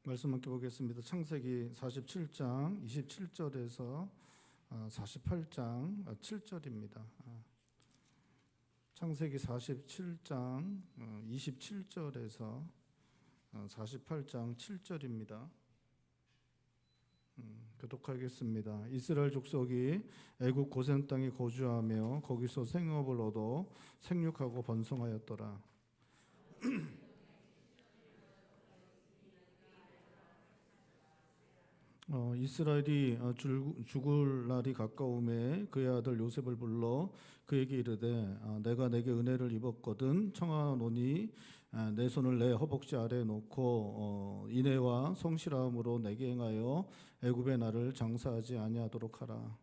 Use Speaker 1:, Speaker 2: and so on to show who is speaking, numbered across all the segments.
Speaker 1: 말씀 함께 보겠습니다. 창세기 47장 27절에서 48장 7절입니다. 창세기 47장 27절에서 48장 7절입니다. 교독하겠습니다. 이스라엘 족속이 애굽 고센 땅에 거주하며 거기서 생업을 얻어 생육하고 번성하였더라. 이스라엘이 죽을 날이 가까움에 그의 아들 요셉을 불러 그에게 이르되 내가 내게 은혜를 입었거든 청하노니 내 손을 내 허벅지 아래에 놓고 인애와 성실함으로 내게 행하여 애굽의 나를 장사하지 아니하도록 하라.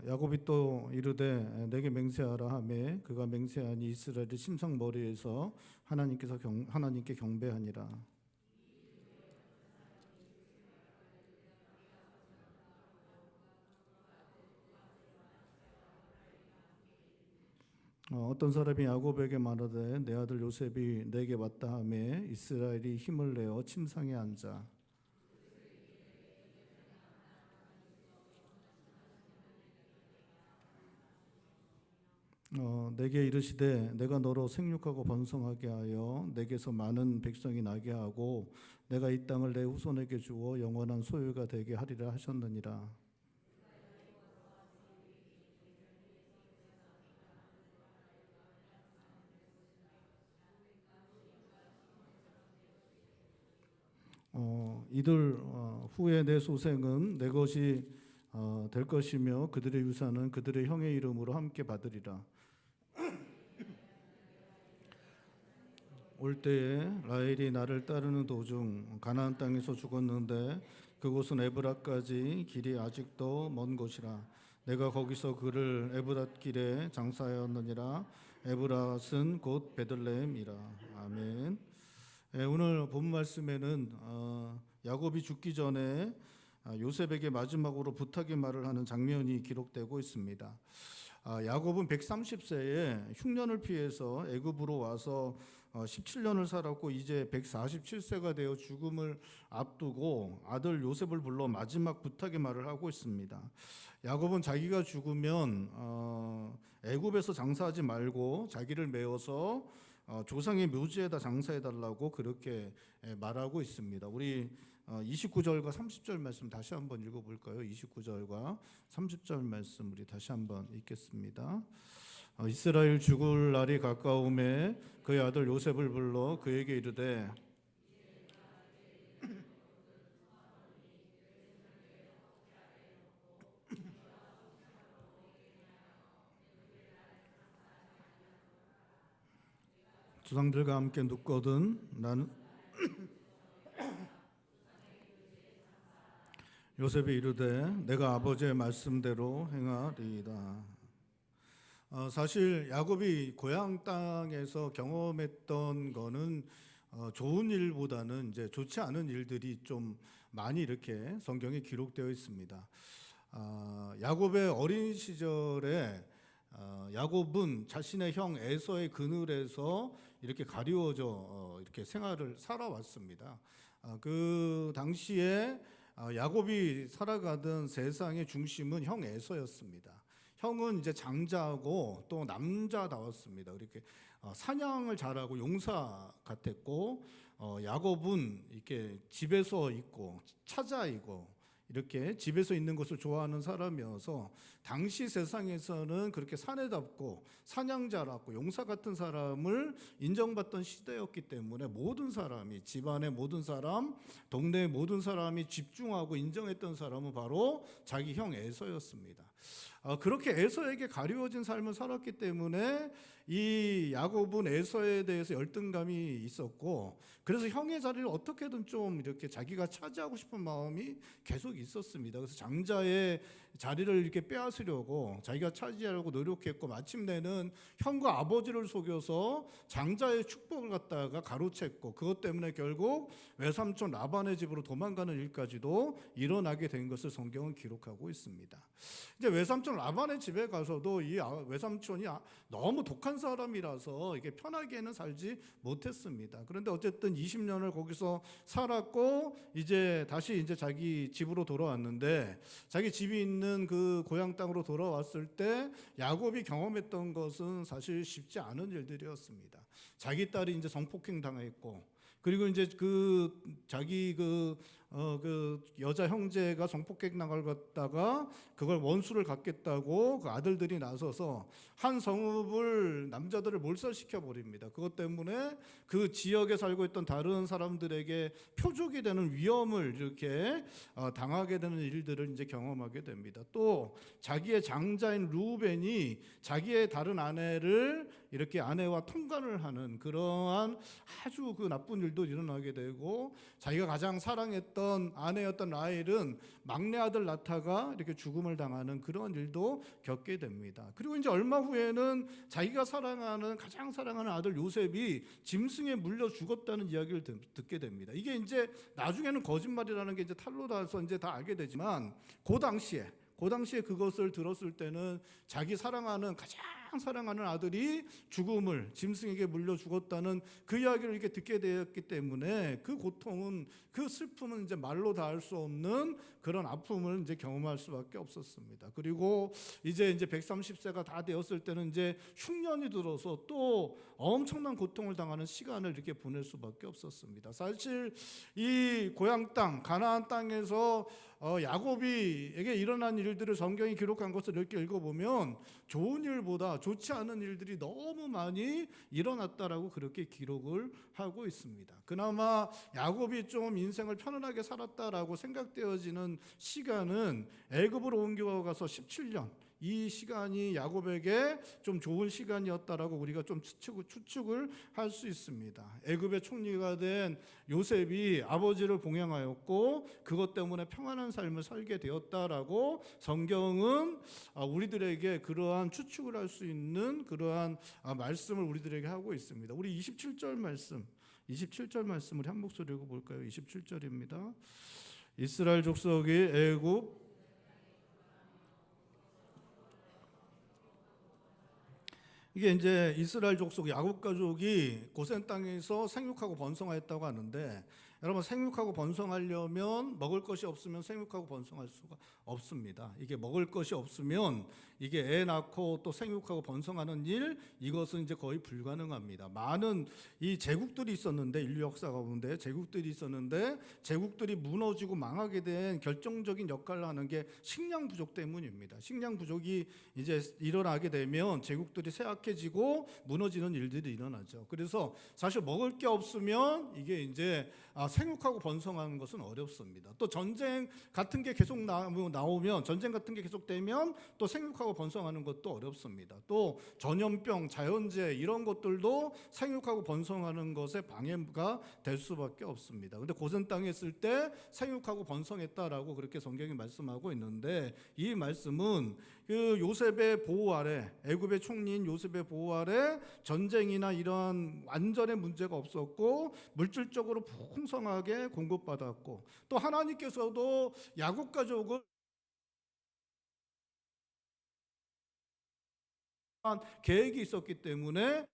Speaker 1: 야곱이 또 이르되 내게 맹세하라 하매 그가 맹세하니 이스라엘의 심상 머리에서 하나님께 경배하니라. 어떤 사람이 야곱에게 말하되 내 아들 요셉이 내게 왔다 하매 이스라엘이 힘을 내어 침상에 앉아 내게 이르시되 내가 너로 생육하고 번성하게 하여 내게서 많은 백성이 나게 하고 내가 이 땅을 내 후손에게 주어 영원한 소유가 되게 하리라 하셨느니라. 이들 후에 내 소생은 내 것이 될 것이며 그들의 유산은 그들의 형의 이름으로 함께 받으리라. 올 때에 라헬이 나를 따르는 도중 가나안 땅에서 죽었는데 그곳은 에브라까지 길이 아직도 먼 곳이라. 내가 거기서 그를 에브랏 길에 장사하였느니라. 에브랏은 곧 베들레헴이라. 아멘. 오늘 본 말씀에는 야곱이 죽기 전에 요셉에게 마지막으로 부탁의 말을 하는 장면이 기록되고 있습니다. 야곱은 130세에 흉년을 피해서 애굽으로 와서 17년을 살았고 이제 147세가 되어 죽음을 앞두고 아들 요셉을 불러 마지막 부탁의 말을 하고 있습니다. 야곱은 자기가 죽으면 애굽에서 장사하지 말고 자기를 메어서 조상의 묘지에다 장사해달라고 그렇게 말하고 있습니다. 우리 29절과 30절 말씀 다시 한번 읽어볼까요? 29절과 30절 말씀 우리 다시 한번 읽겠습니다. 이스라엘 죽을 날이 가까움에 그의 아들 요셉을 불러 그에게 이르되 조상들과 함께 눕거든 나는 요셉이 이르되 내가 아버지의 말씀대로 행하리이다. 사실 야곱이 고향 땅에서 경험했던 거는 좋은 일보다는 이제 좋지 않은 일들이 좀 많이 이렇게 성경에 기록되어 있습니다. 야곱의 어린 시절에 야곱은 자신의 형 에서의 그늘에서 이렇게 가리워져 이렇게 생활을 살아왔습니다. 그 당시에 야곱이 살아가던 세상의 중심은 형 에서였습니다. 형은 이제 장자고 또 남자다웠습니다. 이렇게 사냥을 잘하고 용사 같았고 야곱은 이렇게 집에서 있고 차자이고 이렇게 집에서 있는 것을 좋아하는 사람이어서 당시 세상에서는 그렇게 사내답고 사냥자랍고 용사 같은 사람을 인정받던 시대였기 때문에 모든 사람이 집안의 모든 사람, 동네의 모든 사람이 집중하고 인정했던 사람은 바로 자기 형 에서였습니다. 그렇게 에서에게 가리워진 삶을 살았기 때문에 이 야곱은 에서에 대해서 열등감이 있었고 그래서 형의 자리를 어떻게든 좀 이렇게 자기가 차지하고 싶은 마음이 계속 있었습니다. 그래서 장자의 자리를 이렇게 빼앗으려고 자기가 차지하려고 노력했고, 마침내는 형과 아버지를 속여서 장자의 축복을 갖다가 가로챘고, 그것 때문에 결국 외삼촌 라반의 집으로 도망가는 일까지도 일어나게 된 것을 성경은 기록하고 있습니다. 이제 외삼촌 라반의 집에 가서도 이 외삼촌이 너무 독한 사람이라서 이게 편하게는 살지 못했습니다. 그런데 어쨌든 20년을 거기서 살았고, 이제 다시 이제 자기 집으로 돌아왔는데, 자기 집이 있는 그 고향 땅으로 돌아왔을 때 야곱이 경험했던 것은 사실 쉽지 않은 일들이었습니다. 자기 딸이 이제 성폭행 당했고, 그리고 이제 자기 그 여자 형제가 성폭행 당을 갖다가 그걸 원수를 갖겠다고 그 아들들이 나서서 한 성읍을 남자들을 몰살시켜 버립니다. 그것 때문에 그 지역에 살고 있던 다른 사람들에게 표적이 되는 위험을 이렇게 당하게 되는 일들을 이제 경험하게 됩니다. 또 자기의 장자인 루벤이 자기의 다른 아내를 이렇게 아내와 통간을 하는 그러한 아주 그 나쁜 일도 일어나게 되고, 자기가 가장 사랑했던 아내였던 라헬은 막내 아들 나타가 이렇게 죽음을 당하는 그런 일도 겪게 됩니다. 그리고 이제 얼마 후에는 자기가 가장 사랑하는 아들 요셉이 짐승에 물려 죽었다는 이야기를 듣게 됩니다. 이게 이제 나중에는 거짓말이라는 게 이제 탄로 나서 이제 다 알게 되지만, 그 당시에 그것을 들었을 때는 가장 사랑하는 아들이 죽음을 짐승에게 물려 죽었다는 그 이야기를 이렇게 듣게 되었기 때문에 그 고통은, 그 슬픔은 이제 말로 닿을 수 없는 그런 아픔을 이제 경험할 수밖에 없었습니다. 그리고 이제 130세가 다 되었을 때는 이제 흉년이 들어서 또 엄청난 고통을 당하는 시간을 이렇게 보낼 수밖에 없었습니다. 사실 이 고향 땅 가나안 땅에서 야곱이에게 일어난 일들을 성경이 기록한 것을 이렇게 읽어보면 좋은 일보다 좋지 않은 일들이 너무 많이 일어났다라고 그렇게 기록을 하고 있습니다. 그나마 야곱이 좀 인생을 편안하게 살았다라고 생각되어지는 시간은 애굽으로 옮겨가서 17년, 이 시간이 야곱에게 좀 좋은 시간이었다라고 우리가 좀 추측을 할 수 있습니다. 애굽의 총리가 된 요셉이 아버지를 봉양하였고, 그것 때문에 평안한 삶을 살게 되었다라고 성경은 우리들에게 그러한 추측을 할 수 있는 그러한 말씀을 우리들에게 하고 있습니다. 우리 27절 말씀 우리 한 목소리 읽어볼까요? 27절입니다. 이스라엘 족속이 애굽 이게 이제 이스라엘 족속 야곱 가족이 고센 땅에서 생육하고 번성하였다고 하는데, 여러분, 생육하고 번성하려면 먹을 것이 없으면 생육하고 번성할 수가 없습니다. 이게 먹을 것이 없으면 이게 애 낳고 또 생육하고 번성하는 일, 이것은 이제 거의 불가능합니다. 많은 이 제국들이 있었는데, 인류 역사 가운데 제국들이 있었는데, 제국들이 무너지고 망하게 된 결정적인 역할을 하는 게 식량 부족 때문입니다. 식량 부족이 이제 일어나게 되면 제국들이 쇠약해지고 무너지는 일들이 일어나죠. 그래서 사실 먹을 게 없으면 이게 이제 생육하고 번성하는 것은 어렵습니다. 또 전쟁 같은 게 계속 나오면, 전쟁 같은 게 계속되면 또 생육하고 번성하는 것도 어렵습니다. 또 전염병, 자연재해 이런 것들도 생육하고 번성하는 것에 방해가 될 수밖에 없습니다. 근데 고센 땅에 있을 때 생육하고 번성했다라고 그렇게 성경이 말씀하고 있는데, 이 말씀은 그 요셉의 보호 아래, 애굽의 총리인 요셉의 보호 아래 전쟁이나 이러한 완전의 문제가 없었고, 물질적으로 풍성하게 공급받았고, 또 하나님께서도 야곱 가족을 계획이 있었기 때문에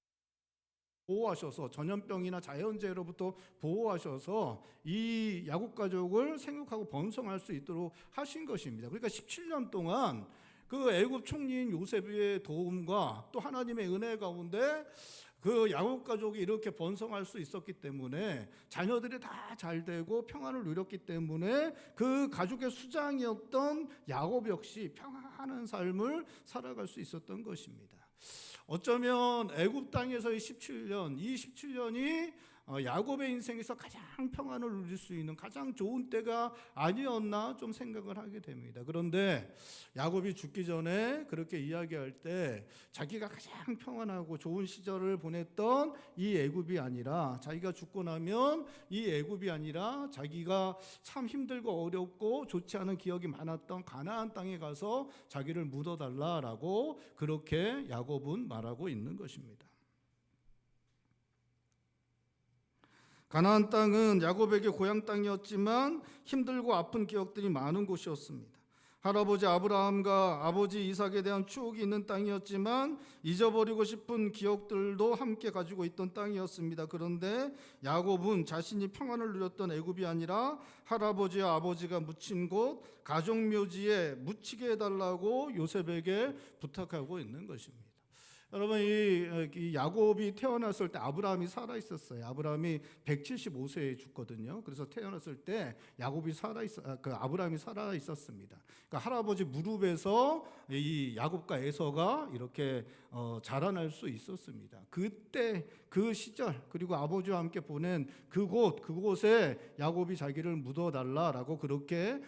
Speaker 1: 보호하셔서, 전염병이나 자연재해로부터 보호하셔서 이 야곱 가족을 생육하고 번성할 수 있도록 하신 것입니다. 그러니까 17년 동안 그 애굽 총리인 요셉의 도움과 또 하나님의 은혜 가운데 그 야곱 가족이 이렇게 번성할 수 있었기 때문에, 자녀들이 다 잘 되고 평안을 누렸기 때문에 그 가족의 수장이었던 야곱 역시 평안한 삶을 살아갈 수 있었던 것입니다. 어쩌면 애굽 땅에서의 17년, 이 17년이 야곱의 인생에서 가장 평안을 누릴 수 있는 가장 좋은 때가 아니었나 좀 생각을 하게 됩니다. 그런데 야곱이 죽기 전에 그렇게 이야기할 때 자기가 가장 평안하고 좋은 시절을 보냈던 이 애굽이 아니라, 자기가 죽고 나면 이 애굽이 아니라 자기가 참 힘들고 어렵고 좋지 않은 기억이 많았던 가나안 땅에 가서 자기를 묻어달라라고 그렇게 야곱은 말하고 있는 것입니다. 가나안 땅은 야곱에게 고향 땅이었지만 힘들고 아픈 기억들이 많은 곳이었습니다. 할아버지 아브라함과 아버지 이삭에 대한 추억이 있는 땅이었지만 잊어버리고 싶은 기억들도 함께 가지고 있던 땅이었습니다. 그런데 야곱은 자신이 평안을 누렸던 애굽이 아니라 할아버지와 아버지가 묻힌 곳 가족묘지에 묻히게 해달라고 요셉에게 부탁하고 있는 것입니다. 여러분, 이 야곱이 태어났을 때 아브라함이 살아 있었어요. 아브라함이 175세에 죽거든요. 그래서 태어났을 때 야곱이 아브라함이 살아 있었습니다. 그러니까 할아버지 무릎에서 이 야곱과 에서가 이렇게 자라날 수 있었습니다. 그때 그 시절, 그리고 아버지와 함께 보낸 그곳에 야곱이 자기를 묻어달라라고 그렇게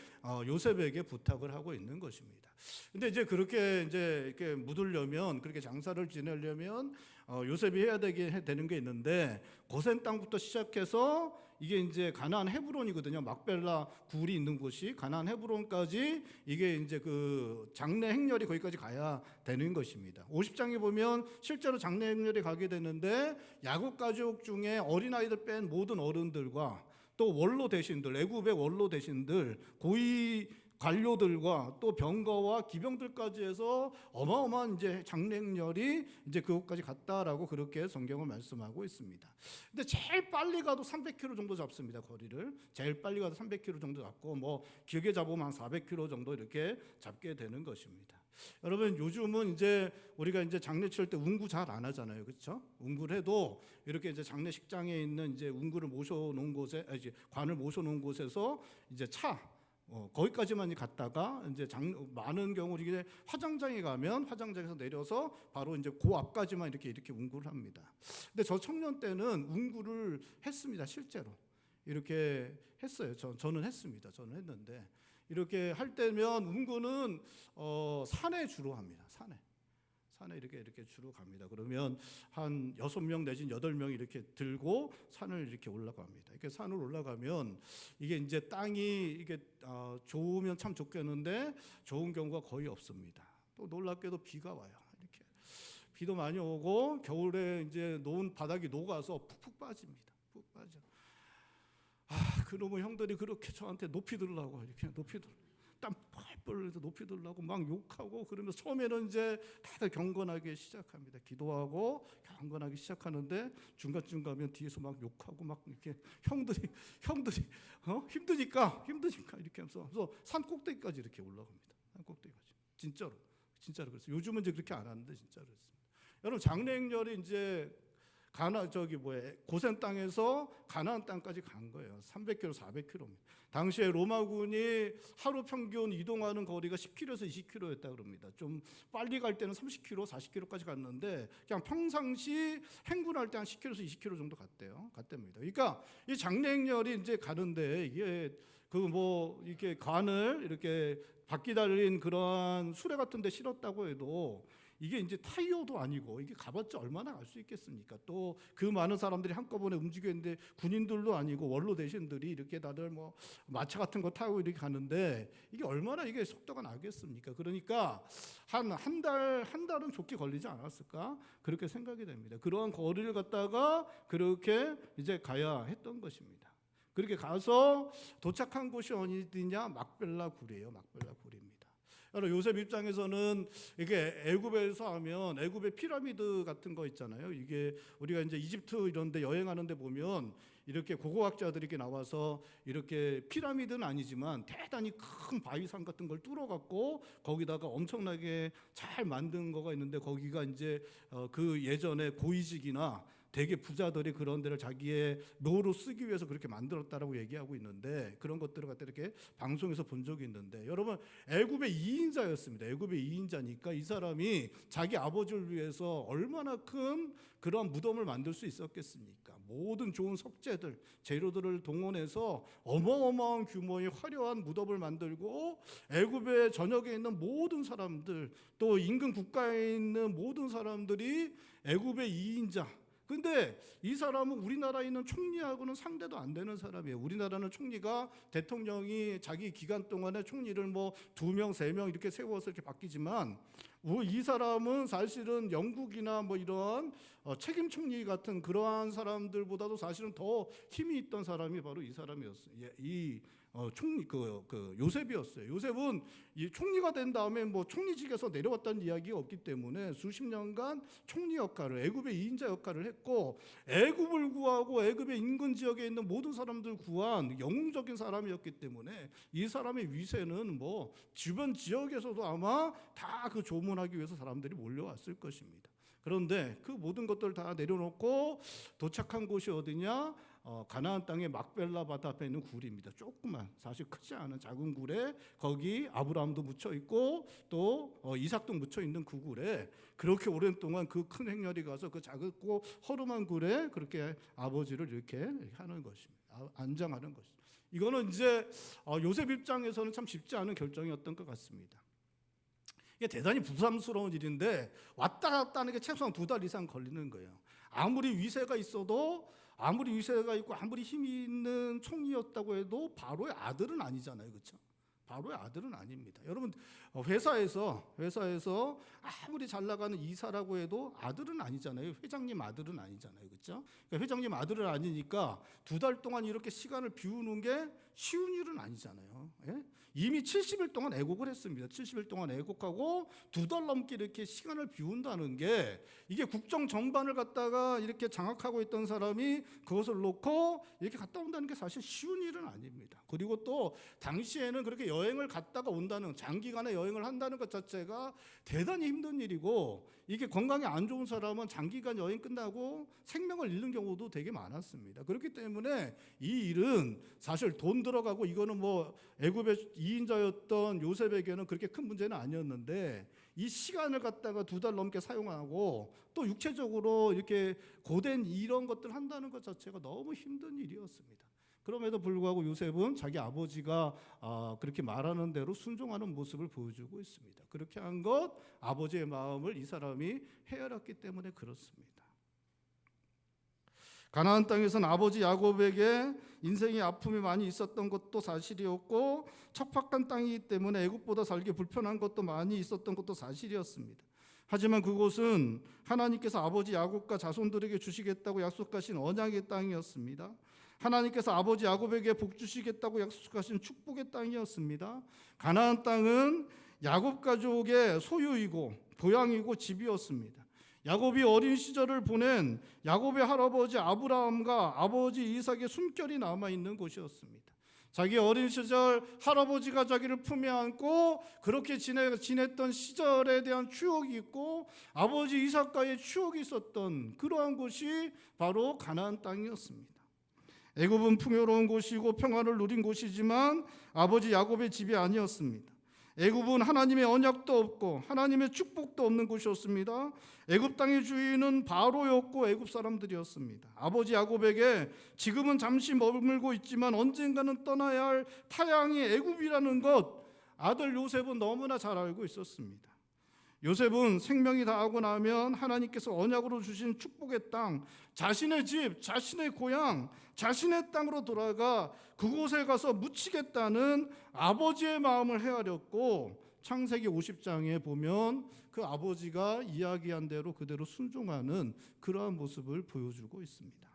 Speaker 1: 요셉에게 부탁을 하고 있는 것입니다. 근데 이제 그렇게 이렇게 묻으려면, 그렇게 장사를 지내려면 요셉이 해야 되는 게 있는데, 고센 땅부터 시작해서 이게 이제 가나안 헤브론이거든요. 막벨라 굴이 있는 곳이 가나안 헤브론까지, 이게 이제 그 장례 행렬이 거기까지 가야 되는 것입니다. 50장에 보면 실제로 장례 행렬이 가게 되는데, 야곱 가족 중에 어린아이들 뺀 모든 어른들과 또 원로 대신들, 애굽의 원로 대신들, 고위 관료들과 또 병거와 기병들까지 해서 어마어마한 이제 장례행렬이 이제 그곳까지 갔다라고 그렇게 성경을 말씀하고 있습니다. 근데 제일 빨리 가도 300km 정도 잡습니다. 거리를 제일 빨리 가도 300km 정도 잡고, 뭐 길게 잡으면 한 400km 정도 이렇게 잡게 되는 것입니다. 여러분, 요즘은 이제 우리가 이제 장례 치를 때 운구 잘 안 하잖아요, 그렇죠? 운구를 해도 이렇게 이제 장례식장에 있는 이제 운구를 모셔놓은 곳에, 이제 관을 모셔놓은 곳에서 이제 거기까지만 갔다가 이제 많은 경우 이게 화장장에 가면 화장장에서 내려서 바로 이제 그 앞까지만 이렇게 운구를 합니다. 근데 저 청년 때는 운구를 했습니다. 실제로 이렇게 했어요. 저는 했습니다. 저는 했는데, 이렇게 할 때면 운구는 산에 주로 합니다. 산에 이렇게 주로 갑니다. 그러면 한 6명 내지는 8명 이렇게 들고 산을 이렇게 올라갑니다. 이렇게 산을 올라가면 이게 이제 땅이 이게 좋으면 참 좋겠는데 좋은 경우가 거의 없습니다. 또 놀랍게도 비가 와요. 이렇게 비도 많이 오고 겨울에 이제 놓은 바닥이 녹아서 푹푹 빠집니다. 푹 빠져. 그놈의 형들이 그렇게 저한테 높이 들라고 이렇게 땀 펄펄 흘려서 높이 들라고 막 욕하고, 그러면 처음에는 이제 다들 경건하게 시작합니다. 기도하고 경건하게 시작하는데 중간쯤 가면 뒤에서 막 욕하고 막 이렇게 형들이 힘드니까 이렇게 하면서, 그래서 산 꼭대기까지 이렇게 올라갑니다. 산 꼭대기까지. 진짜로 그랬어요. 요즘은 이제 그렇게 안 하는데 진짜로 그랬습니다. 여러분, 장례행렬이 이제 고센 땅에서 가나안 땅까지 간 거예요. 300km, 400km입니다. 당시에 로마군이 하루 평균 이동하는 거리가 10km에서 20km였다 그럽니다. 좀 빨리 갈 때는 30km, 40km까지 갔는데, 그냥 평상시 행군할 때 한 10km에서 20km 정도 갔답니다. 그러니까 이 장례행렬이 이제 가는데, 이게 이렇게 관을 이렇게 바퀴 달린 그러한 수레 같은 데 실었다고 해도 이게 이제 타이어도 아니고 이게 가봤자 얼마나 갈 수 있겠습니까? 또 그 많은 사람들이 한꺼번에 움직이는데 군인들도 아니고 원로 대신들이 이렇게 다들 뭐 마차 같은 거 타고 이렇게 가는데 이게 얼마나 이게 속도가 나겠습니까? 그러니까 한 달은 좋게 걸리지 않았을까? 그렇게 생각이 됩니다. 그러한 거리를 갖다가 그렇게 이제 가야 했던 것입니다. 그렇게 가서 도착한 곳이 어디냐? 막벨라 굴이에요. 막벨라 굴입니다. 요셉 입장에서는 이게 애굽에서 하면 애굽의 피라미드 같은 거 있잖아요. 이게 우리가 이제 이집트 이런 데 여행하는 데 보면 이렇게 고고학자들이 이렇게 나와서 이렇게 피라미드는 아니지만 대단히 큰 바위산 같은 걸 뚫어갖고 거기다가 엄청나게 잘 만든 거가 있는데, 거기가 이제 그 예전에 고위직이나 대개 부자들이 그런 데를 자기의 묘로 쓰기 위해서 그렇게 만들었다라고 얘기하고 있는데, 그런 것들을 갖다 이렇게 방송에서 본 적이 있는데, 여러분 애굽의 2인자였습니다. 애굽의 2인자니까 이 사람이 자기 아버지를 위해서 얼마나 큰 그런 무덤을 만들 수 있었겠습니까? 모든 좋은 석재들, 재료들을 동원해서 어마어마한 규모의 화려한 무덤을 만들고, 애굽의 전역에 있는 모든 사람들, 또 인근 국가에 있는 모든 사람들이 애굽의 2인자. 근데 이 사람은 우리나라에 있는 총리하고는 상대도 안 되는 사람이에요. 우리나라는 총리가, 대통령이 자기 기간 동안에 총리를 뭐 2명, 3명 이렇게 세워서 이렇게 바뀌지만, 이 사람은 사실은 영국이나 뭐 이런 책임 총리 같은 그러한 사람들보다도 사실은 더 힘이 있던 사람이 바로 이 사람이었어요. 이 총리 요셉이었어요. 요셉은 이 총리가 된 다음에 뭐 총리직에서 내려왔다는 이야기가 없기 때문에 수십 년간 총리 역할을, 애굽의 2인자 역할을 했고, 애굽을 구하고 애굽의 인근 지역에 있는 모든 사람들 구한 영웅적인 사람이었기 때문에 이 사람의 위세는 뭐 주변 지역에서도 아마 다 그 조문하기 위해서 사람들이 몰려왔을 것입니다. 그런데 그 모든 것들을 다 내려놓고 도착한 곳이 어디냐? 가나안 땅의 막벨라 바다 앞에 있는 굴입니다. 조그만, 사실 크지 않은 작은 굴에, 거기 아브라함도 묻혀 있고 또 이삭도 묻혀 있는 그 굴에, 그렇게 오랜 동안 그 큰 행렬이 가서 그 작고 허름한 굴에 그렇게 아버지를 이렇게 하는 것입니다. 안장하는 것입니다. 이거는 이제 요셉 입장에서는 참 쉽지 않은 결정이었던 것 같습니다. 이게 대단히 부담스러운 일인데 왔다 갔다 하는 게 최소한 2달 이상 걸리는 거예요. 아무리 위세가 있어도, 아무리 위세가 있고 아무리 힘이 있는 총리였다고 해도 바로의 아들은 아니잖아요. 그렇죠? 바로의 아들은 아닙니다. 여러분, 회사에서 아무리 잘 나가는 이사라고 해도 아들은 아니잖아요. 회장님 아들은 아니잖아요. 그렇죠? 그러니까 회장님 아들은 아니니까 2달 동안 이렇게 시간을 비우는 게 쉬운 일은 아니잖아요. 예? 이미 70일 동안 애곡을 했습니다. 70일 동안 애곡하고 2달 넘게 이렇게 시간을 비운다는 게, 이게 국정 전반을 갖다가 이렇게 장악하고 있던 사람이 그것을 놓고 이렇게 갔다 온다는 게 사실 쉬운 일은 아닙니다. 그리고 또 당시에는 그렇게 여행을 갔다가 온다는, 장기간의 여행을 한다는 것 자체가 대단히 힘든 일이고, 이게 건강이 안 좋은 사람은 장기간 여행 끝나고 생명을 잃는 경우도 되게 많았습니다. 그렇기 때문에 이 일은 사실 돈 들어가고, 이거는 뭐 애굽의 2인자였던 요셉에게는 그렇게 큰 문제는 아니었는데, 이 시간을 갖다가 2달 넘게 사용하고 또 육체적으로 이렇게 고된 이런 것들 한다는 것 자체가 너무 힘든 일이었습니다. 그럼에도 불구하고 요셉은 자기 아버지가 그렇게 말하는 대로 순종하는 모습을 보여주고 있습니다. 그렇게 한 것, 아버지의 마음을 이 사람이 헤아렸기 때문에 그렇습니다. 가나안 땅에서는 아버지 야곱에게 인생의 아픔이 많이 있었던 것도 사실이었고, 척박한 땅이기 때문에 애굽보다 살기 불편한 것도 많이 있었던 것도 사실이었습니다. 하지만 그곳은 하나님께서 아버지 야곱과 자손들에게 주시겠다고 약속하신 언약의 땅이었습니다. 하나님께서 아버지 야곱에게 복 주시겠다고 약속하신 축복의 땅이었습니다. 가나안 땅은 야곱 가족의 소유이고 보양이고 집이었습니다. 야곱이 어린 시절을 보낸 야곱의 할아버지 아브라함과 아버지 이삭의 숨결이 남아있는 곳이었습니다. 자기 어린 시절 할아버지가 자기를 품에 안고 그렇게 지냈던 시절에 대한 추억이 있고, 아버지 이삭과의 추억이 있었던 그러한 곳이 바로 가나안 땅이었습니다. 애굽은 풍요로운 곳이고 평화를 누린 곳이지만 아버지 야곱의 집이 아니었습니다. 애굽은 하나님의 언약도 없고 하나님의 축복도 없는 곳이었습니다. 애굽 땅의 주인은 바로였고 애굽 사람들이었습니다. 아버지 야곱에게 지금은 잠시 머물고 있지만 언젠가는 떠나야 할 타향이 애굽이라는 것, 아들 요셉은 너무나 잘 알고 있었습니다. 요셉은 생명이 다하고 나면 하나님께서 언약으로 주신 축복의 땅, 자신의 집, 자신의 고향, 자신의 땅으로 돌아가 그곳에 가서 묻히겠다는 아버지의 마음을 헤아렸고, 창세기 50장에 보면 그 아버지가 이야기한 대로 그대로 순종하는 그러한 모습을 보여주고 있습니다.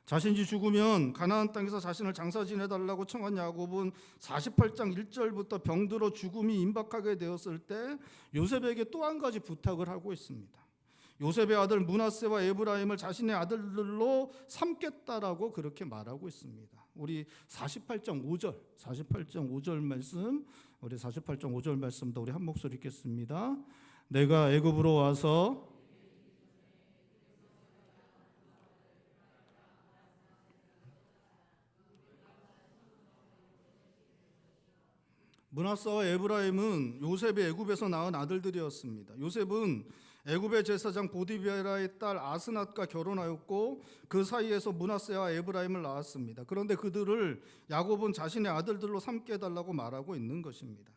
Speaker 1: 자신이 죽으면 가나안 땅에서 자신을 장사 지내달라고 청한 야곱은 48장 1절부터 병들어 죽음이 임박하게 되었을 때 요셉에게 또 한 가지 부탁을 하고 있습니다. 요셉의 아들 므낫세와 에브라임을 자신의 아들들로 삼겠다라고 그렇게 말하고 있습니다. 우리 48장 5절 말씀, 우리 48장 5절 말씀도 우리 한 목소리 읽겠습니다. 내가 애굽으로 와서
Speaker 2: 므낫세와 에브라임은 요셉이 애굽에서 낳은 아들들이었습니다. 요셉은 애굽의 제사장 보디베라의 딸 아스낫과 결혼하였고 그 사이에서 므낫세와 에브라임을 낳았습니다. 그런데 그들을 야곱은 자신의 아들들로 삼게 해달라고 말하고 있는 것입니다.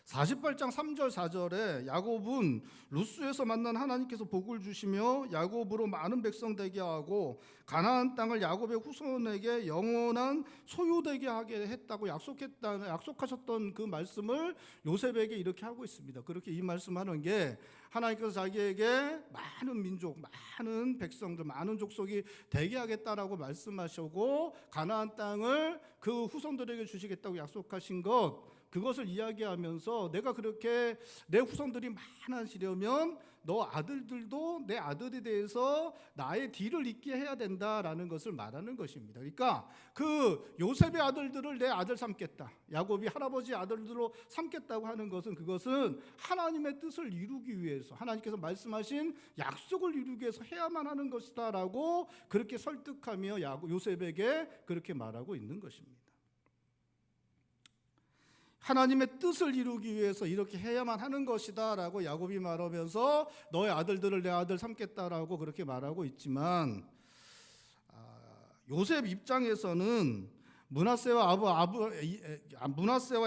Speaker 2: 48장 3절 4절에 야곱은 루스에서 만난 하나님께서 복을 주시며 야곱으로 많은 백성 되게 하고 가나안 땅을 야곱의 후손에게 영원한 소유되게 하게 했다고 약속하셨던 그 말씀을 요셉에게 이렇게 하고 있습니다. 그렇게 이 말씀하는 게 하나님께서 자기에게 많은 민족, 많은 백성들, 많은 족속이 되게 하겠다라고 말씀하시고 가나안 땅을 그 후손들에게 주시겠다고 약속하신 것, 그것을 이야기하면서 내가 그렇게 내 후손들이 많아지려면 너 아들들도 내 아들에 대해서 나의 뒤를 잇게 해야 된다라는 것을 말하는 것입니다. 그러니까 그 요셉의 아들들을 내 아들 삼겠다, 야곱이 할아버지 아들들로 삼겠다고 하는 것은 그것은 하나님의 뜻을 이루기 위해서, 하나님께서 말씀하신 약속을 이루기 위해서 해야만 하는 것이다라고 그렇게 설득하며 요셉에게 그렇게 말하고 있는 것입니다. 하나님의 뜻을 이루기 위해서 이렇게 해야만 하는 것이다 라고 야곱이 말하면서 너의 아들들을 내 아들 삼겠다라고 그렇게 말하고 있지만, 요셉 입장에서는 므낫세와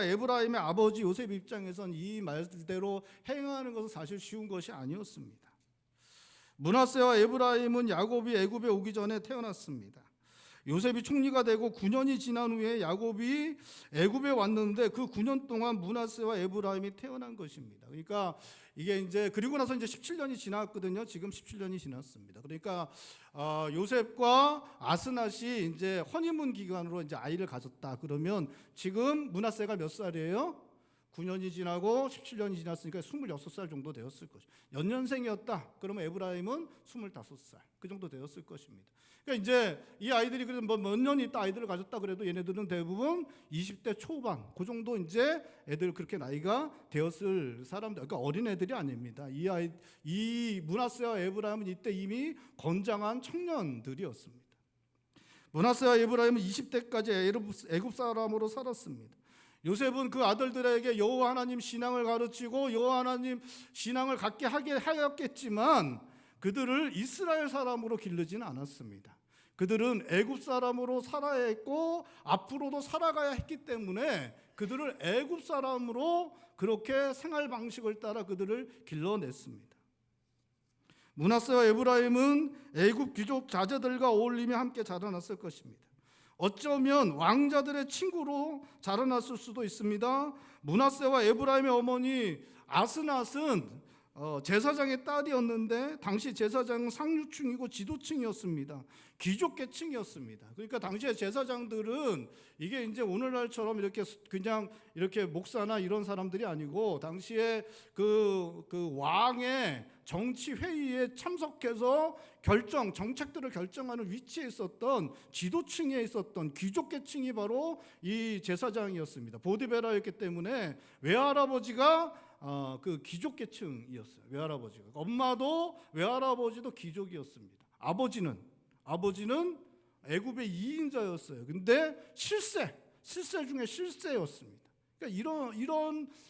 Speaker 2: 에브라임의 아버지 요셉 입장에서는 이 말대로 행하는 것은 사실 쉬운 것이 아니었습니다. 므낫세와 에브라임은 야곱이 애굽에 오기 전에 태어났습니다. 요셉이 총리가 되고 9년이 지난 후에 야곱이 애굽에 왔는데 그 9년 동안 므낫세와 에브라임이 태어난 것입니다. 그러니까 이게 이제 그리고 나서 이제 17년이 지났거든요. 지금 17년이 지났습니다. 그러니까 요셉과 아스낫이 이제 허니문 기간으로 이제 아이를 가졌다. 그러면 지금 므낫세가 몇 살이에요? 9년이 지나고 17년이 지났으니까 26살 정도 되었을 것이죠. 연년생이었다. 그러면 에브라임은 25살. 그 정도 되었을 것입니다. 그러니까 이제 이 아이들이 그래도 몇 년 있다 아이들을 가졌다 그래도 얘네들은 대부분 20대 초반, 그 정도 이제 애들 그렇게 나이가 되었을 사람들, 그러니까 어린 애들이 아닙니다. 이 므낫세와 에브라임은 이때 이미 건장한 청년들이었습니다. 므낫세와 에브라임은 20대까지 애굽 사람으로 살았습니다. 요셉은 그 아들들에게 여호와 하나님 신앙을 가르치고 여호와 하나님 신앙을 갖게 하게 하였겠지만 그들을 이스라엘 사람으로 기르지는 않았습니다. 그들은 애굽 사람으로 살아야 했고 앞으로도 살아가야 했기 때문에 그들을 애굽 사람으로 그렇게 생활 방식을 따라 그들을 길러냈습니다. 므낫세와 에브라임은 애굽 귀족 자제들과 어울리며 함께 자라났을 것입니다. 어쩌면 왕자들의 친구로 자라났을 수도 있습니다. 므낫세와 에브라임의 어머니 아스낫은 제사장의 딸이었는데 당시 제사장은 상류층이고 지도층이었습니다. 귀족 계층이었습니다. 그러니까 당시의 제사장들은 이게 이제 오늘날처럼 이렇게 그냥 이렇게 목사나 이런 사람들이 아니고 당시에 그 왕의 정치 회의에 참석해서 정책들을 결정하는 위치에 있었던 지도층에 있었던 귀족 계층이 바로 이 제사장이었습니다. 보디베라였기 때문에 외할아버지가 그 귀족 계층이었어요. 외할아버지가. 엄마도 외할아버지도 귀족이었습니다. 아버지는 애굽의 2인자였어요. 근데 실세 중에 실세였습니다. 그러니까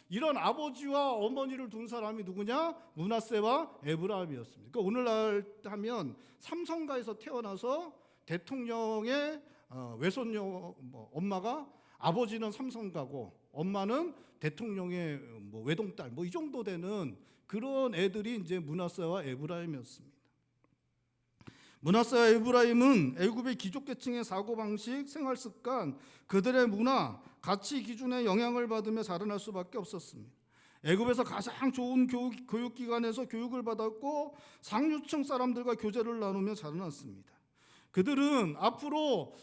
Speaker 2: 이런 아버지와 어머니를 둔 사람이 누구냐? 므낫세와 에브라임이었습니다. 그러니까 오늘날 하면 삼성가에서 태어나서 대통령의 외손녀, 엄마가 아버지는 삼성가고 엄마는 대통령의 외동딸, 이 정도 되는 그런 애들이 이제 므낫세와 에브라임이었습니다. 므낫세와 에브라임은 애굽의 귀족계층의 사고방식, 생활습관, 그들의 문화, 가치 기준에 영향을 받으며 자라날 수밖에 없었습니다. 애굽에서 가장 좋은 교육기관에서 교육을 받았고 상류층 사람들과 교제를 나누며 자라났습니다. 그들은 앞으로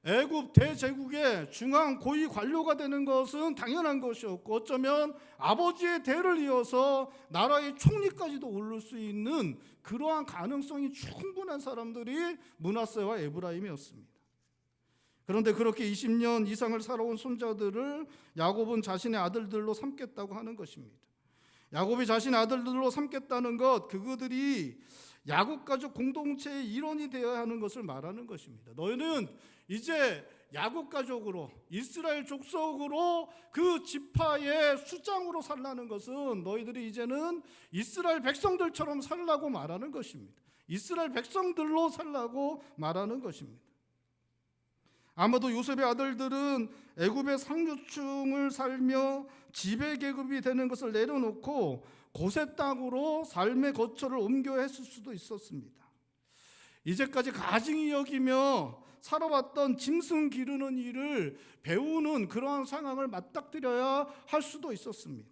Speaker 2: 애굽 대제국의 중앙 고위 관료가 되는 것은 당연한 것이었고 어쩌면 아버지의 대를 이어서 나라의 총리까지도 오를 수 있는 그러한 가능성이 충분한 사람들이 므낫세와 에브라임이었습니다. 그런데 그렇게 20년 이상을 살아온 손자들을 야곱은 자신의 아들들로 삼겠다고 하는 것입니다. 야곱이 자신의 아들들로 삼겠다는 것, 그들이 야곱 가족 공동체의 일원이 되어야 하는 것을 말하는 것입니다. 너희는 이제 야곱 가족으로 이스라엘 족속으로 그 지파의 수장으로 살라는 것은 너희들이 이제는 이스라엘 백성들처럼 살라고 말하는 것입니다. 이스라엘 백성들로 살라고 말하는 것입니다. 아마도 요셉의 아들들은 애굽의 상류층을 살며 지배계급이 되는 것을 내려놓고 고세 땅으로 삶의 거처를 옮겨야 했을 수도 있었습니다. 이제까지 가증히 여기며 살아왔던 짐승 기르는 일을 배우는 그러한 상황을 맞닥뜨려야 할 수도 있었습니다.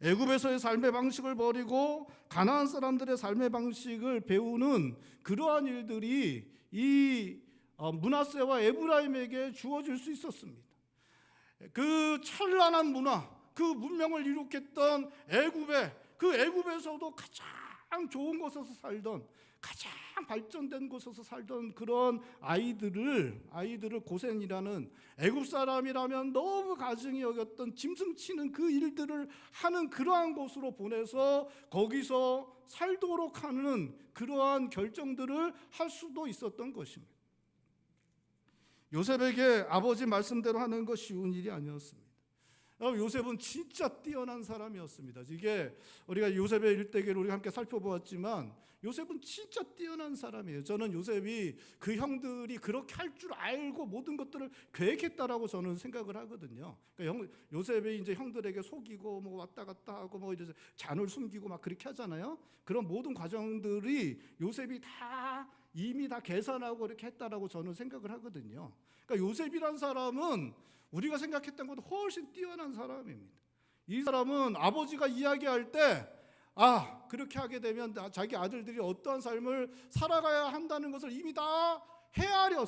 Speaker 2: 애굽에서의 삶의 방식을 버리고 가나안 사람들의 삶의 방식을 배우는 그러한 일들이 이 므낫세와 에브라임에게 주어질 수 있었습니다. 그 찬란한 문화, 그 문명을 이룩했던 그 애굽에서도 가장 좋은 곳에서 살던, 가장 발전된 곳에서 살던 그런 아이들을 고센이라는 애굽 사람이라면 너무 가증히 여겼던 짐승 치는 그 일들을 하는 그러한 곳으로 보내서 거기서 살도록 하는 그러한 결정들을 할 수도 있었던 것입니다. 요셉에게 아버지 말씀대로 하는 것 쉬운 일이 아니었습니다. 요셉은 진짜 뛰어난 사람이었습니다. 이게 우리가 요셉의 일대기를 우리가 함께 살펴보았지만 요셉은 진짜 뛰어난 사람이에요. 저는 요셉이 그 형들이 그렇게 할 줄 알고 모든 것들을 계획했다라고 저는 생각을 하거든요. 그러니까 요셉이 이제 형들에게 속이고 뭐 왔다 갔다 하고 뭐 이제 잔을 숨기고 막 그렇게 하잖아요. 그런 모든 과정들이 요셉이 이미 다 계산하고 이렇게 했다라고 저는 생각을 하거든요. 그러니까 요셉이란 사람은 우리가 생각했던 것보다 훨씬 뛰어난 사람입니다. 이 사람은 아버지가 이야기할 때 그렇게 하게 되면 자기 아들들이 어떠한 삶을 살아가야 한다는 것을 이미 다 헤아려.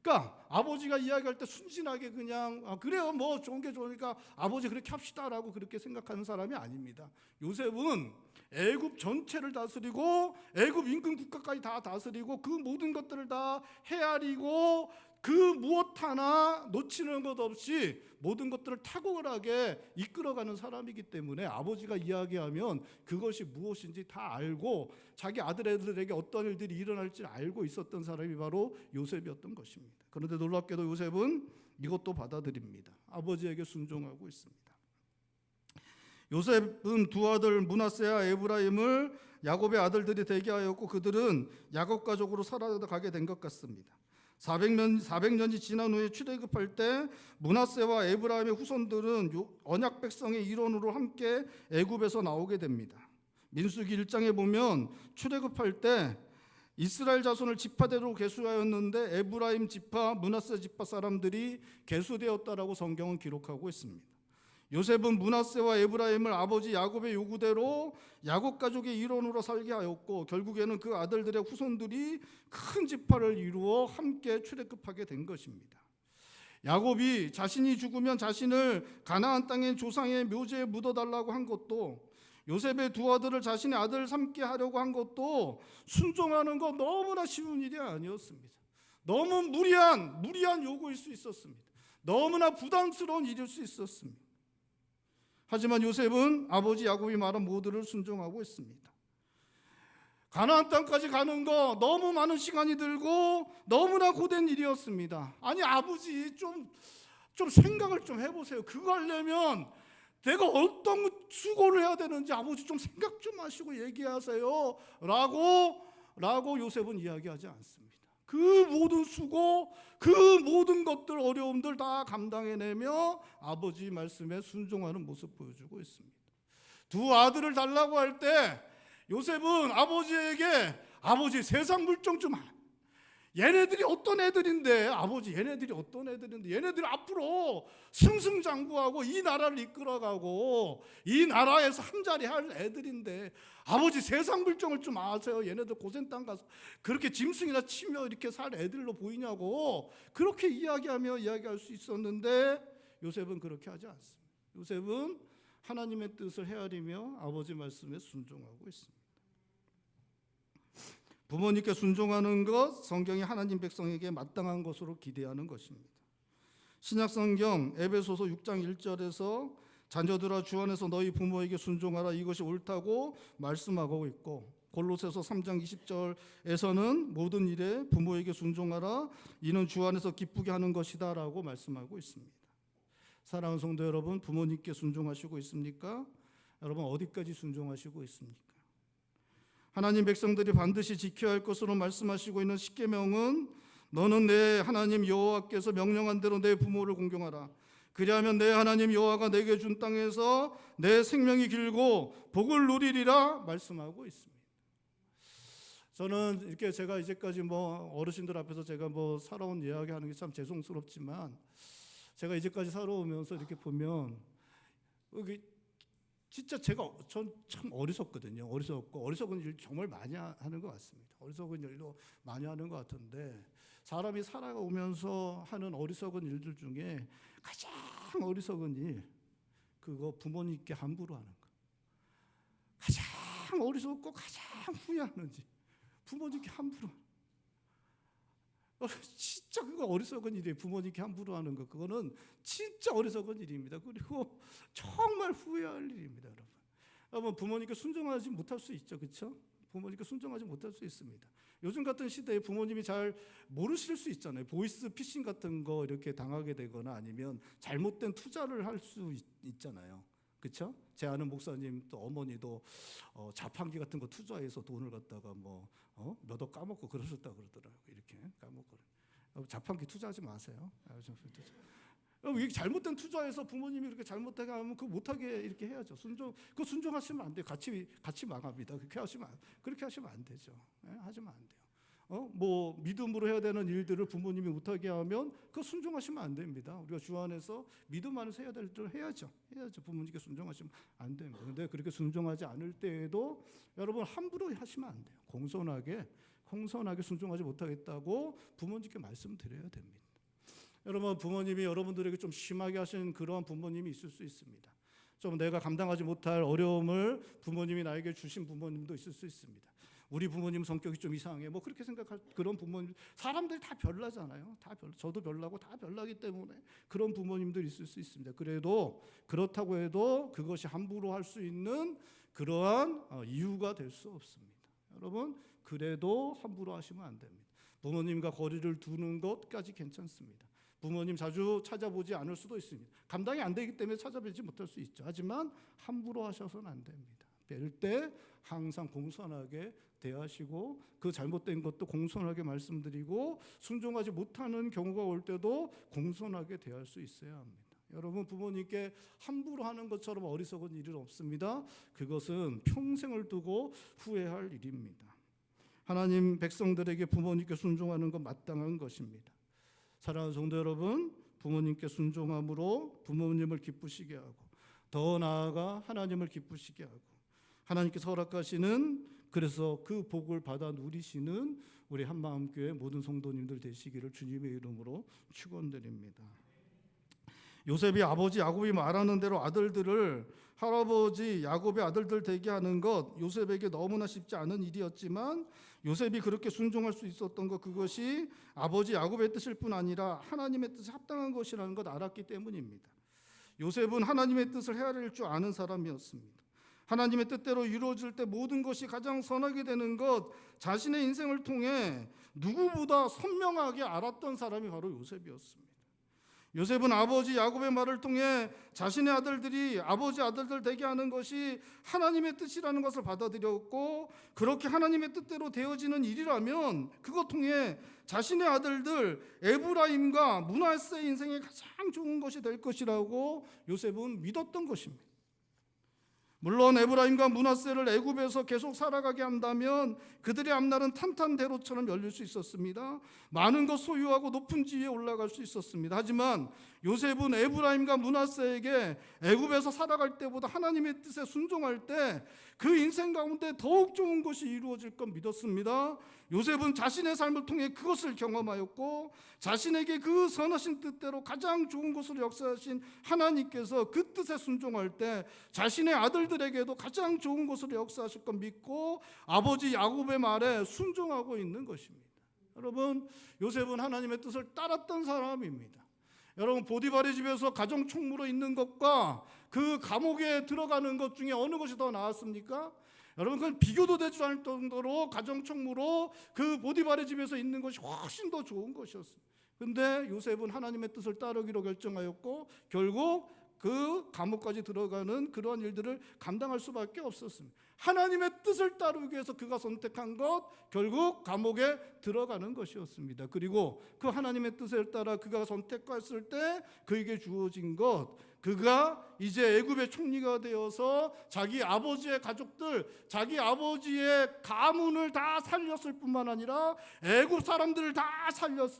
Speaker 2: 그러니까 아버지가 이야기할 때 순진하게 그냥 그래요, 뭐 좋은 게 좋으니까 아버지 그렇게 합시다라고 그렇게 생각하는 사람이 아닙니다. 요셉은 애굽 전체를 다스리고 애굽 인근 국가까지 다 다스리고 그 모든 것들을 다 헤아리고 그 무엇 하나 놓치는 것 없이 모든 것들을 탁월하게 이끌어가는 사람이기 때문에 아버지가 이야기하면 그것이 무엇인지 다 알고 자기 아들들에게 어떤 일들이 일어날지 알고 있었던 사람이 바로 요셉이었던 것입니다. 그런데 놀랍게도 요셉은 이것도 받아들입니다. 아버지에게 순종하고 있습니다. 요셉은 두 아들 므낫세와 에브라임을 야곱의 아들들이 되게 하였고 그들은 야곱 가족으로 살아가게 된 것 같습니다. 400년이 지난 후에 출애굽할 때 므낫세와 에브라임의 후손들은 언약 백성의 일원으로 함께 애굽에서 나오게 됩니다. 민수기 1장에 보면 출애굽할 때 이스라엘 자손을 지파대로 계수하였는데 에브라임 지파, 므낫세 지파 사람들이 계수되었다라고 성경은 기록하고 있습니다. 요셉은 므낫세와 에브라임을 아버지 야곱의 요구대로 야곱 가족의 일원으로 살게 하였고 결국에는 그 아들들의 후손들이 큰 지파를 이루어 함께 출애굽하게 된 것입니다. 야곱이 자신이 죽으면 자신을 가나안 땅의 조상의 묘지에 묻어달라고 한 것도, 요셉의 두 아들을 자신의 아들 삼게 하려고 한 것도 순종하는 거 너무나 쉬운 일이 아니었습니다. 너무 무리한 요구일 수 있었습니다. 너무나 부담스러운 일일 수 있었습니다. 하지만 요셉은 아버지 야곱이 말한 모두를 순종하고 있습니다. 가나안 땅까지 가는 거 너무 많은 시간이 들고 너무나 고된 일이었습니다. 아니 아버지 좀 생각을 좀 해보세요. 그거 하려면 내가 어떤 수고를 해야 되는지 아버지 좀 생각 좀 하시고 얘기하세요 라고 요셉은 이야기하지 않습니다. 그 모든 수고, 그 모든 것들, 어려움들 다 감당해내며 아버지 말씀에 순종하는 모습 보여주고 있습니다. 두 아들을 달라고 할 때 요셉은 아버지에게 아버지 세상 물정 좀 얘네들이 어떤 애들인데 아버지 얘네들이 어떤 애들인데 얘네들이 앞으로 승승장구하고 이 나라를 이끌어가고 이 나라에서 한자리 할 애들인데 아버지 세상 물정을 좀 아세요? 얘네들 고센 땅 가서 그렇게 짐승이나 치며 이렇게 살 애들로 보이냐고 그렇게 이야기할 수 있었는데 요셉은 그렇게 하지 않습니다. 요셉은 하나님의 뜻을 헤아리며 아버지 말씀에 순종하고 있습니다. 부모님께 순종하는 것, 성경이 하나님 백성에게 마땅한 것으로 기대하는 것입니다. 신약성경 에베소서 6장 1절에서 자녀들아 주 안에서 너희 부모에게 순종하라 이것이 옳다고 말씀하고 있고, 골로새서 3장 20절에서는 모든 일에 부모에게 순종하라. 이는 주 안에서 기쁘게 하는 것이다라고 말씀하고 있습니다. 사랑하는 성도 여러분, 부모님께 순종하시고 있습니까? 여러분 어디까지 순종하시고 있습니까? 하나님 백성들이 반드시 지켜야 할 것으로 말씀하시고 있는 십계명은 너는 내 하나님 여호와께서 명령한 대로 내 부모를 공경하라. 그리하면 내 하나님 여호와가 내게 준 땅에서 내 생명이 길고 복을 누리리라 말씀하고 있습니다. 저는 이렇게 제가 이제까지 어르신들 앞에서 제가 살아온 이야기하는 게 참 죄송스럽지만 제가 이제까지 살아오면서 이렇게 보면 진짜 전 참 어리석거든요. 어리석은 일 정말 많이 하는 것 같습니다. 어리석은 일도 많이 하는 것 같은데 사람이 살아오면서 하는 어리석은 일들 중에 가장 어리석은 일, 그거 부모님께 함부로 하는 거. 가장 어리석고 가장 후회하는 일, 부모님께 함부로. 진짜 그거 어리석은 일이에요. 부모님께 함부로 하는 거. 그거는 진짜 어리석은 일입니다. 그리고 정말 후회할 일입니다, 여러분. 여러분 부모님께 순종하지 못할 수 있죠, 그렇죠? 부모님께 순종하지 못할 수 있습니다. 요즘 같은 시대에 부모님이 잘 모르실 수 있잖아요. 보이스 피싱 같은 거 이렇게 당하게 되거나 아니면 잘못된 투자를 할 수 있잖아요. 그렇죠? 제 아는 목사님 또 어머니도 자판기 같은 거 투자해서 돈을 갖다가 몇 억 까먹고 그러셨다 그러더라고요. 이렇게 까먹고. 자판기 투자하지 마세요. 이게 잘못된 투자해서 부모님이 이렇게 잘못하게 하면 그 못하게 이렇게 해야죠. 그 순종하시면 안 돼요. 같이 망합니다. 그렇게 하시면 안 되죠. 하시면 안 돼요. 믿음으로 해야 되는 일들을 부모님이 못하게 하면 그 순종하시면 안 됩니다. 우리가 주 안에서 믿음 안에서 해야 될 일을 해야죠. 부모님께 순종하시면 안 됩니다. 그런데 그렇게 순종하지 않을 때에도 여러분 함부로 하시면 안 돼요. 공손하게 순종하지 못하겠다고 부모님께 말씀드려야 됩니다. 여러분 부모님이 여러분들에게 좀 심하게 하시는 그러한 부모님이 있을 수 있습니다. 좀 내가 감당하지 못할 어려움을 부모님이 나에게 주신 부모님도 있을 수 있습니다. 우리 부모님 성격이 좀 이상해. 그렇게 생각할 그런 부모님, 사람들이 다 별나잖아요. 저도 별나고 다 별나기 때문에 그런 부모님들 있을 수 있습니다. 그렇다고 해도 그것이 함부로 할 수 있는 그러한 이유가 될 수 없습니다. 여러분, 그래도 함부로 하시면 안 됩니다. 부모님과 거리를 두는 것까지 괜찮습니다. 부모님 자주 찾아보지 않을 수도 있습니다. 감당이 안 되기 때문에 찾아뵈지 못할 수 있죠. 하지만 함부로 하셔서는 안 됩니다. 뵐 때 항상 공손하게 대하시고 그 잘못된 것도 공손하게 말씀드리고 순종하지 못하는 경우가 올 때도 공손하게 대할 수 있어야 합니다. 여러분 부모님께 함부로 하는 것처럼 어리석은 일은 없습니다. 그것은 평생을 두고 후회할 일입니다. 하나님 백성들에게 부모님께 순종하는 건 마땅한 것입니다. 사랑하는 성도 여러분, 부모님께 순종함으로 부모님을 기쁘시게 하고 더 나아가 하나님을 기쁘시게 하고 하나님께서 허락하시는 그래서 그 복을 받아 누리시는 우리 한마음교회 모든 성도님들 되시기를 주님의 이름으로 축원드립니다. 요셉이 아버지 야곱이 말하는 대로 아들들을 할아버지 야곱의 아들들 되게 하는 것 요셉에게 너무나 쉽지 않은 일이었지만 요셉이 그렇게 순종할 수 있었던 것 그것이 아버지 야곱의 뜻일 뿐 아니라 하나님의 뜻에 합당한 것이라는 것 알았기 때문입니다. 요셉은 하나님의 뜻을 헤아릴 줄 아는 사람이었습니다. 하나님의 뜻대로 이루어질 때 모든 것이 가장 선하게 되는 것 자신의 인생을 통해 누구보다 선명하게 알았던 사람이 바로 요셉이었습니다. 요셉은 아버지 야곱의 말을 통해 자신의 아들들이 아버지 아들들 되게 하는 것이 하나님의 뜻이라는 것을 받아들였고 그렇게 하나님의 뜻대로 되어지는 일이라면 그것 통해 자신의 아들들 에브라임과 므낫세의 인생에 가장 좋은 것이 될 것이라고 요셉은 믿었던 것입니다. 물론 에브라임과 므낫세를 애굽에서 계속 살아가게 한다면 그들의 앞날은 탄탄대로처럼 열릴 수 있었습니다. 많은 것 소유하고 높은 지위에 올라갈 수 있었습니다. 하지만 요셉은 에브라임과 므낫세에게 애굽에서 살아갈 때보다 하나님의 뜻에 순종할 때 그 인생 가운데 더욱 좋은 것이 이루어질 것 믿었습니다. 요셉은 자신의 삶을 통해 그것을 경험하였고 자신에게 그 선하신 뜻대로 가장 좋은 것으로 역사하신 하나님께서 그 뜻에 순종할 때 자신의 아들들에게도 가장 좋은 것으로 역사하실 것 믿고 아버지 야곱의 말에 순종하고 있는 것입니다. 여러분, 요셉은 하나님의 뜻을 따랐던 사람입니다. 여러분, 보디발의 집에서 가정 총무로 있는 것과 그 감옥에 들어가는 것 중에 어느 것이 더 나았습니까? 여러분 그건 비교도 되지 않을 정도로 가정총무로 그 보디발의 집에서 있는 것이 훨씬 더 좋은 것이었어요. 근데 요셉은 하나님의 뜻을 따르기로 결정하였고 결국 그 감옥까지 들어가는 그러한 일들을 감당할 수밖에 없었습니다. 하나님의 뜻을 따르기 위해서 그가 선택한 것 결국 감옥에 들어가는 것이었습니다. 그리고 그 하나님의 뜻을 따라 그가 선택했을 때 그에게 주어진 것, 그가 이제 애굽의 총리가 되어서 자기 아버지의 가족들, 자기 아버지의 가문을 다 살렸을 뿐만 아니라 애굽 사람들을 다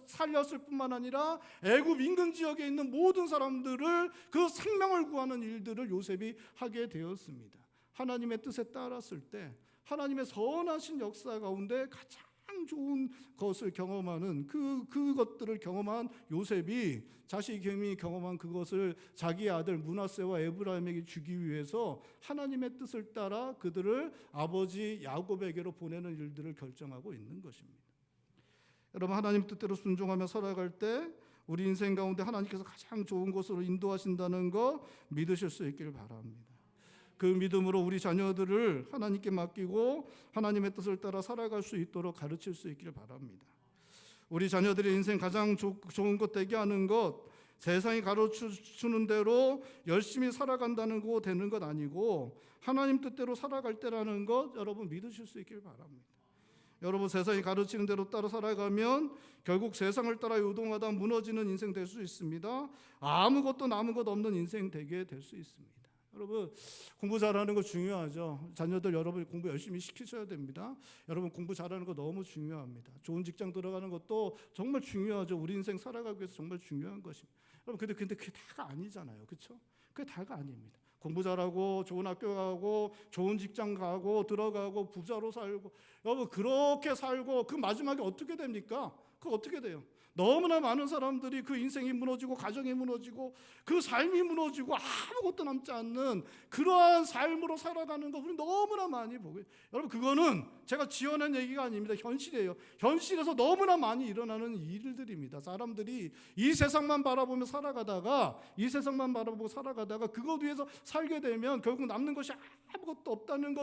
Speaker 2: 살렸을 뿐만 아니라 애굽 인근 지역에 있는 모든 사람들을 그 생명을 구하는 일들을 요셉이 하게 되었습니다. 하나님의 뜻에 따랐을 때 하나님의 선하신 역사 가운데 가장 좋은 것을 경험하는 그것들을 경험한 요셉이 자식이 경험한 그것을 자기 아들 므낫세와 에브라임에게 주기 위해서 하나님의 뜻을 따라 그들을 아버지 야곱에게로 보내는 일들을 결정하고 있는 것입니다. 여러분 하나님 뜻대로 순종하며 살아갈 때 우리 인생 가운데 하나님께서 가장 좋은 곳으로 인도하신다는 거 믿으실 수 있기를 바랍니다. 그 믿음으로 우리 자녀들을 하나님께 맡기고 하나님의 뜻을 따라 살아갈 수 있도록 가르칠 수 있기를 바랍니다. 우리 자녀들의 인생 가장 좋은 것 되게 하는 것, 세상이 가르쳐주는 대로 열심히 살아간다는 거 되는 것 아니고 하나님 뜻대로 살아갈 때라는 것 여러분 믿으실 수 있기를 바랍니다. 여러분 세상이 가르치는 대로 따라 살아가면 결국 세상을 따라 요동하다 무너지는 인생 될 수 있습니다. 아무것도 남은 것 없는 인생 되게 될 수 있습니다. 여러분 공부 잘하는 거 중요하죠. 자녀들 여러분 공부 열심히 시키셔야 됩니다. 여러분 공부 잘하는 거 너무 중요합니다. 좋은 직장 들어가는 것도 정말 중요하죠. 우리 인생 살아가기 위해서 정말 중요한 것입니다. 여러분 근데 그게 다가 아니잖아요. 그렇죠? 그게 다가 아닙니다. 공부 잘하고 좋은 학교 가고 좋은 직장 가고 들어가고 부자로 살고 여러분 그렇게 살고 그 마지막에 어떻게 됩니까? 그거 어떻게 돼요? 너무나 많은 사람들이 그 인생이 무너지고 가정이 무너지고 그 삶이 무너지고 아무것도 남지 않는 그러한 삶으로 살아가는 거 우리 너무나 많이 보고 여러분 그거는 제가 지어낸 얘기가 아닙니다. 현실이에요. 현실에서 너무나 많이 일어나는 일들입니다. 사람들이 이 세상만 바라보며 살아가다가 그것 위해서 살게 되면 결국 남는 것이 아무것도 없다는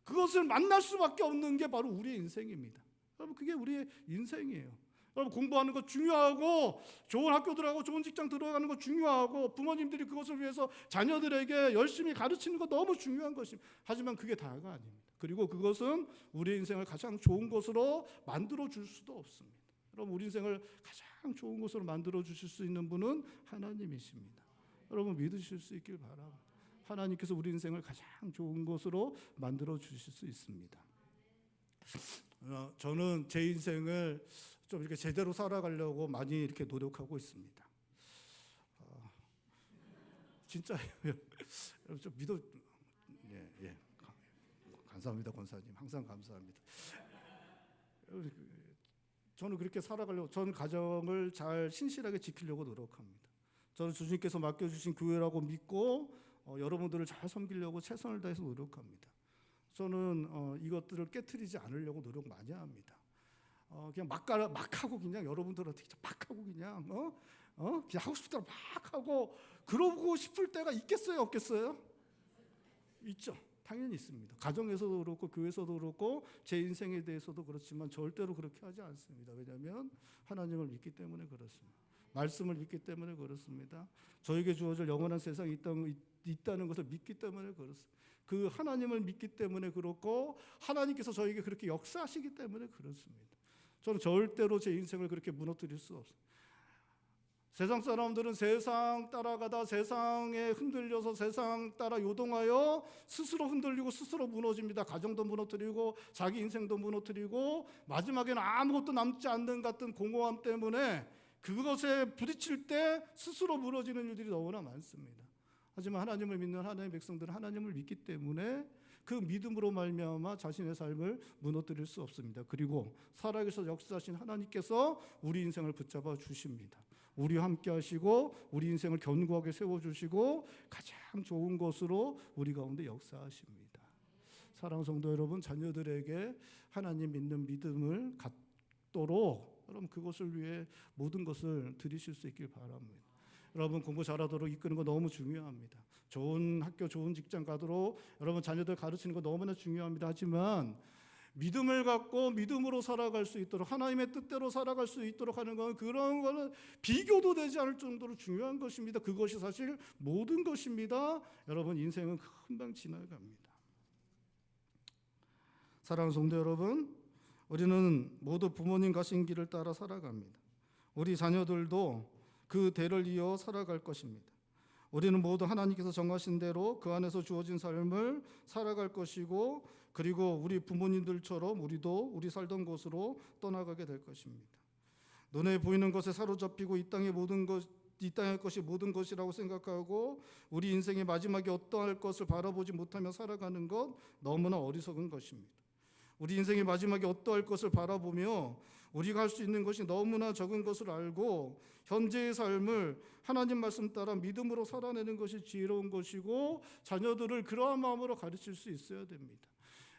Speaker 2: 그것을 만날 수밖에 없는 게 바로 우리의 인생입니다. 여러분 그게 우리의 인생이에요. 여러분 공부하는 거 중요하고 좋은 학교 들어가고 좋은 직장 들어가는 거 중요하고 부모님들이 그것을 위해서 자녀들에게 열심히 가르치는 거 너무 중요한 것입니다. 하지만 그게 다가 아닙니다. 그리고 그것은 우리 인생을 가장 좋은 것으로 만들어 줄 수도 없습니다. 여러분 우리 인생을 가장 좋은 것으로 만들어 주실 수 있는 분은 하나님이십니다. 여러분 믿으실 수 있길 바랍니다. 하나님께서 우리 인생을 가장 좋은 것으로 만들어 주실 수 있습니다. 저는 제 인생을 좀 이렇게 제대로 살아가려고 많이 이렇게 노력하고 있습니다. 진짜예요. 좀 믿어. 예. 감사합니다, 권사님. 항상 감사합니다. 저는 그렇게 살아가려고, 저는 가정을 잘 신실하게 지키려고 노력합니다. 저는 주님께서 맡겨주신 교회라고 믿고 여러분들을 잘 섬기려고 최선을 다해서 노력합니다. 저는 이것들을 깨트리지 않으려고 노력 많이 합니다. 그냥 막 하고 그냥 여러분들한테 막 하고 그냥 그냥 하고 싶은 대로 막 하고 그러고 싶을 때가 있겠어요, 없겠어요? 있죠. 당연히 있습니다. 가정에서도 그렇고 교회에서도 그렇고 제 인생에 대해서도 그렇지만 절대로 그렇게 하지 않습니다. 왜냐하면 하나님을 믿기 때문에 그렇습니다. 말씀을 믿기 때문에 그렇습니다. 저에게 주어질 영원한 세상이 있다는 것을 믿기 때문에 그렇습니다. 그 하나님을 믿기 때문에 그렇고 하나님께서 저에게 그렇게 역사하시기 때문에 그렇습니다. 저는 절대로 제 인생을 그렇게 무너뜨릴 수 없어요. 세상 사람들은 세상 따라가다 세상에 흔들려서 세상 따라 요동하여 스스로 흔들리고 스스로 무너집니다. 가정도 무너뜨리고 자기 인생도 무너뜨리고 마지막에는 아무것도 남지 않는 같은 공허함 때문에 그것에 부딪힐 때 스스로 무너지는 일들이 너무나 많습니다. 하지만 하나님을 믿는 하나님의 백성들은 하나님을 믿기 때문에 그 믿음으로 말미암아 자신의 삶을 무너뜨릴 수 없습니다. 그리고 살아계셔 역사하신 하나님께서 우리 인생을 붙잡아 주십니다. 우리와 함께 하시고 우리 인생을 견고하게 세워주시고 가장 좋은 것으로 우리 가운데 역사하십니다. 사랑하는 성도 여러분, 자녀들에게 하나님 믿는 믿음을 갖도록 여러분 그것을 위해 모든 것을 드리실 수 있길 바랍니다. 여러분 공부 잘하도록 이끄는 거 너무 중요합니다. 좋은 학교, 좋은 직장 가도록 여러분 자녀들 가르치는 거 너무나 중요합니다. 하지만 믿음을 갖고 믿음으로 살아갈 수 있도록 하나님의 뜻대로 살아갈 수 있도록 하는 건 그런 거는 비교도 되지 않을 정도로 중요한 것입니다. 그것이 사실 모든 것입니다. 여러분 인생은 금방 지나갑니다. 사랑하는 성도 여러분, 우리는 모두 부모님 가신 길을 따라 살아갑니다. 우리 자녀들도 그 대를 이어 살아갈 것입니다. 우리는 모두 하나님께서 정하신 대로 그 안에서 주어진 삶을 살아갈 것이고, 그리고 우리 부모님들처럼 우리도 우리 살던 곳으로 떠나가게 될 것입니다. 눈에 보이는 것에 사로잡히고 이 땅의 것이 모든 것이라고 생각하고 우리 인생의 마지막에 어떠할 것을 바라보지 못하며 살아가는 것 너무나 어리석은 것입니다. 우리 인생의 마지막에 어떠할 것을 바라보며 우리가 할 수 있는 것이 너무나 적은 것을 알고 현재의 삶을 하나님 말씀 따라 믿음으로 살아내는 것이 지혜로운 것이고, 자녀들을 그러한 마음으로 가르칠 수 있어야 됩니다.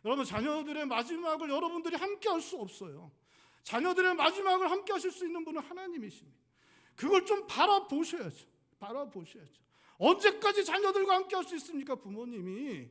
Speaker 2: 여러분, 자녀들의 마지막을 여러분들이 함께 할 수 없어요. 자녀들의 마지막을 함께 하실 수 있는 분은 하나님이십니다. 그걸 좀 바라보셔야죠. 언제까지 자녀들과 함께 할 수 있습니까? 부모님이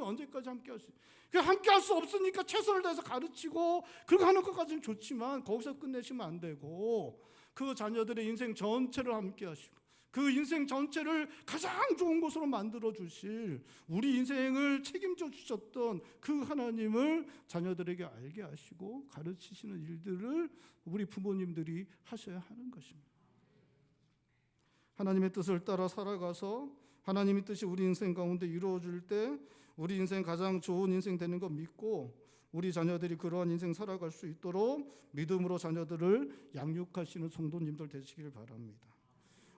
Speaker 2: 언제까지 함께 할 수 있어요? 함께 할 수 없으니까 최선을 다해서 가르치고 그렇게 하는 것까지는 좋지만 거기서 끝내시면 안 되고, 그 자녀들의 인생 전체를 함께 하시고 그 인생 전체를 가장 좋은 것으로 만들어 주실, 우리 인생을 책임져 주셨던 그 하나님을 자녀들에게 알게 하시고 가르치시는 일들을 우리 부모님들이 하셔야 하는 것입니다. 하나님의 뜻을 따라 살아가서 하나님의 뜻이 우리 인생 가운데 이루어질 때 우리 인생 가장 좋은 인생 되는 거 믿고, 우리 자녀들이 그러한 인생 살아갈 수 있도록 믿음으로 자녀들을 양육하시는 성도님들 되시길 바랍니다.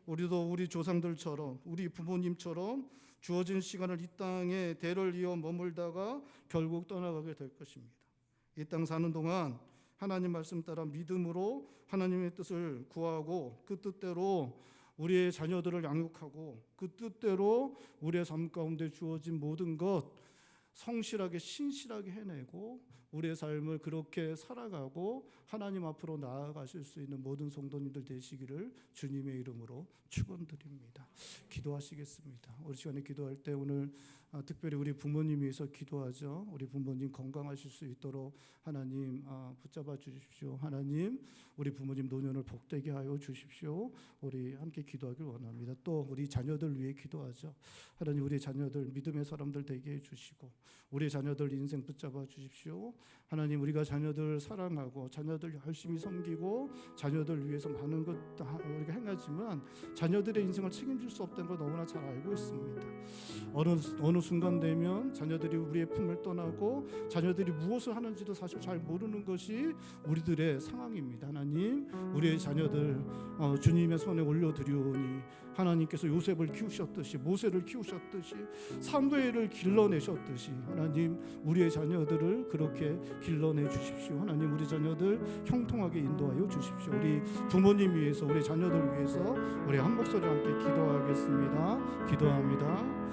Speaker 2: 우리도 우리 조상들처럼, 우리 부모님처럼 주어진 시간을 이 땅에 대를 이어 머물다가 결국 떠나가게 될 것입니다. 이 땅 사는 동안 하나님 말씀 따라 믿음으로 하나님의 뜻을 구하고 그 뜻대로 우리의 자녀들을 양육하고 그 뜻대로 우리의 삶 가운데 주어진 모든 것 성실하게 신실하게 해내고 우리의 삶을 그렇게 살아가고 하나님 앞으로 나아가실 수 있는 모든 성도님들 되시기를 주님의 이름으로 축원드립니다. 기도하시겠습니다. 우리 시간에 기도할 때 오늘 특별히 우리 부모님 위해서 기도하죠. 우리 부모님 건강하실 수 있도록 하나님 붙잡아 주십시오. 하나님 우리 부모님 노년을 복되게 하여 주십시오. 우리 함께 기도하길 원합니다. 또 우리 자녀들 위해 기도하죠. 하나님 우리 자녀들 믿음의 사람들 되게 해주시고 우리 자녀들 인생 붙잡아 주십시오. 하나님 우리가 자녀들 사랑하고 자녀들 열심히 섬기고 자녀들 위해서 많은 것 우리가 행하지만 자녀들의 인생을 책임질 수 없다는 걸 너무나 잘 알고 있습니다. 어느 순간 되면 자녀들이 우리의 품을 떠나고 자녀들이 무엇을 하는지도 사실 잘 모르는 것이 우리들의 상황입니다. 하나님 우리의 자녀들 주님의 손에 올려드리오니 하나님께서 요셉을 키우셨듯이 모세를 키우셨듯이 사무엘을 길러내셨듯이 하나님 우리의 자녀들을 그렇게 길러내 주십시오. 하나님 우리 자녀들 형통하게 인도하여 주십시오. 우리 부모님 위해서 우리 자녀들 위해서 우리 한 목소리 함께 기도하겠습니다. 기도합니다.